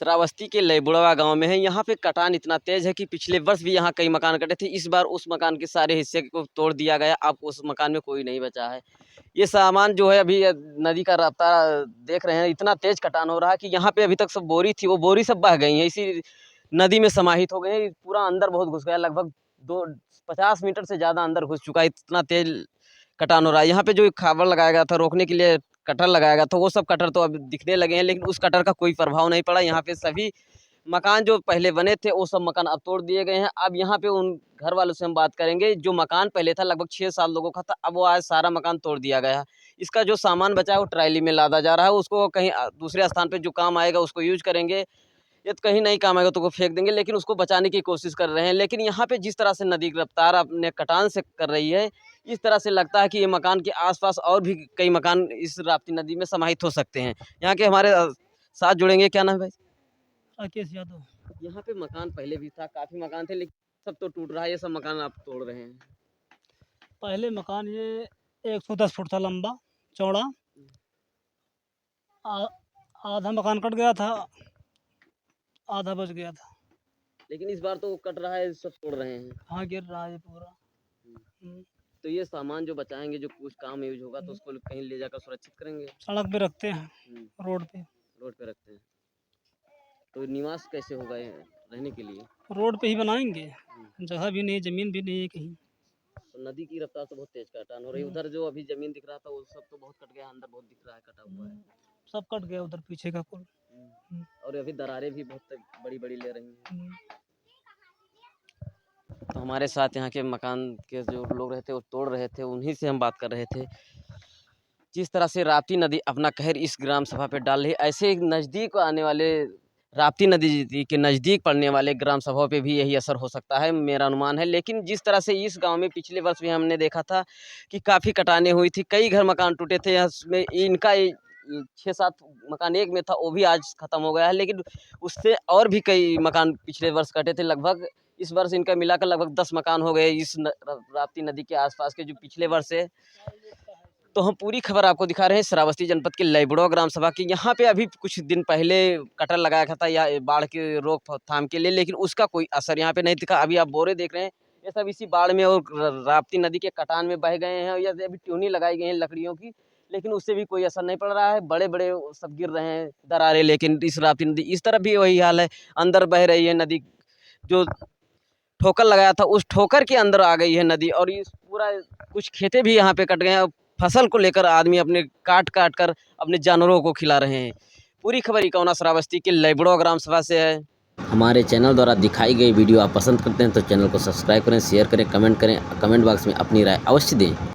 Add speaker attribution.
Speaker 1: श्रावस्ती के लयबुड़वा गांव में है। यहाँ पे कटान इतना तेज है कि पिछले वर्ष भी यहाँ कई मकान कटे थे। इस बार उस मकान के सारे हिस्से को तोड़ दिया गया। अब उस मकान में कोई नहीं बचा है। ये सामान जो है अभी नदी का रास्ता देख रहे हैं, इतना तेज कटान हो रहा है कि यहाँ पे अभी तक सब बोरी थी, वो बोरी सब बह गई है, इसी नदी में समाहित हो गए। पूरा अंदर बहुत घुस गया, लगभग 50 मीटर से ज़्यादा अंदर घुस चुका है। इतना तेज कटान हो रहा है। यहाँ पे जो खाबर लगाया गया था रोकने के लिए, कटर लगाया गया था, वो सब कटर तो अब दिखने लगे हैं, लेकिन उस कटर का कोई प्रभाव नहीं पड़ा। यहाँ पे सभी मकान जो पहले बने थे वो सब मकान अब तोड़ दिए गए हैं। अब यहाँ पे उन घर वालों से हम बात करेंगे जो मकान पहले था, लगभग 6-7 लोगों का था, अब वो आज सारा मकान तोड़ दिया गया है। इसका जो सामान बचा है वो ट्राली में लादा जा रहा है, उसको कहीं दूसरे स्थान पे जो काम आएगा उसको यूज करेंगे। ये तो कहीं नहीं काम आएगा तो वो फेंक देंगे, लेकिन उसको बचाने की कोशिश कर रहे हैं। लेकिन यहाँ पे जिस तरह से नदी की रफ्तार अपने कटान से कर रही है, इस तरह से लगता है कि ये मकान के आसपास और भी कई मकान इस राप्ती नदी में समाहित हो सकते हैं। यहाँ के हमारे साथ जुड़ेंगे, क्या नाम है भाई?
Speaker 2: राकेश यादव।
Speaker 1: यहाँ पे मकान पहले भी था, काफी मकान थे, लेकिन सब तो टूट रहा है, ये सब मकान आप तोड़ रहे हैं।
Speaker 2: पहले मकान ये 110 फुट था लंबा चौड़ा। आधा मकान कट गया था, आधा बच गया था।
Speaker 1: लेकिन इस बार तो कट रहा है, सब तोड़ रहे हैं।
Speaker 2: हाँ, गिर रहा है पूरा।
Speaker 1: तो ये सामान जो बचाएंगे, जो कुछ काम यूज होगा तो उसको कहीं ले जाकर सुरक्षित करेंगे।
Speaker 2: सड़क पे रखते हैं, रोड पे
Speaker 1: रखते हैं। तो निवास कैसे होगा रहने के लिए?
Speaker 2: रोड पे ही बनाएंगे, जगह भी नहीं, जमीन भी नहीं है कहीं।
Speaker 1: तो नदी की रफ्तार तो बहुत तेज कटान हो रही है। उधर जो अभी जमीन दिख रहा था वो सब तो बहुत कट गया, अंदर बहुत दिख रहा है कटा हुआ है।
Speaker 2: सब कट गया उधर पीछे का पुल।
Speaker 1: और अभी दरारें भी बहुत बड़ी बड़ी ले रही हैं। तो हमारे साथ यहाँ के मकान के जो लोग रहते वो तोड़ रहे थे, उन्हीं से हम बात कर रहे थे। जिस तरह से राप्ती नदी अपना कहर इस ग्राम सभा पे डाल रही है, ऐसे नज़दीक आने वाले राप्ती नदी के नज़दीक पड़ने वाले ग्राम सभाओं पे भी यही असर हो सकता है, मेरा अनुमान है। लेकिन जिस तरह से इस गांव में पिछले वर्ष भी हमने देखा था कि काफ़ी कटाने हुई थी, कई घर मकान टूटे थे, इसमें इनका 6-7 मकान एक में था, वो भी आज ख़त्म हो गया है। लेकिन उससे और भी कई मकान पिछले वर्ष कटे थे, लगभग इस वर्ष इनका मिलाकर लगभग 10 मकान हो गए इस राप्ती नदी के आसपास के जो पिछले वर्ष से। तो हम पूरी खबर आपको दिखा रहे हैं श्रावस्ती जनपद के लयबुड़वा ग्राम सभा की। यहाँ पे अभी कुछ दिन पहले कटर लगाया था या बाढ़ के रोकथाम के लिए, लेकिन उसका कोई असर यहाँ पे नहीं दिखा। अभी आप बोरे देख रहे हैं, ये सब इसी बाढ़ में और राप्ती नदी के कटान में बह गए हैं। या अभी ट्यूनी लगाई गई हैं लकड़ियों की, लेकिन उससे भी कोई असर नहीं पड़ रहा है। बड़े बड़े सब गिर रहे हैं दरारें, लेकिन इस राप्ती नदी इस तरफ भी वही हाल है, अंदर बह रही है नदी। जो ठोकर लगाया था उस ठोकर के अंदर आ गई है नदी, और इस पूरा कुछ खेते भी यहाँ पे कट गए हैं। फसल को लेकर आदमी अपने काट कर अपने जानवरों को खिला रहे हैं। पूरी खबर इकौना श्रावस्ती के लयबुड़वा ग्राम सभा से है। हमारे चैनल द्वारा दिखाई गई वीडियो आप पसंद करते हैं तो चैनल को सब्सक्राइब करें, शेयर करें, कमेंट करें, कमेंट बॉक्स में अपनी राय अवश्य दें।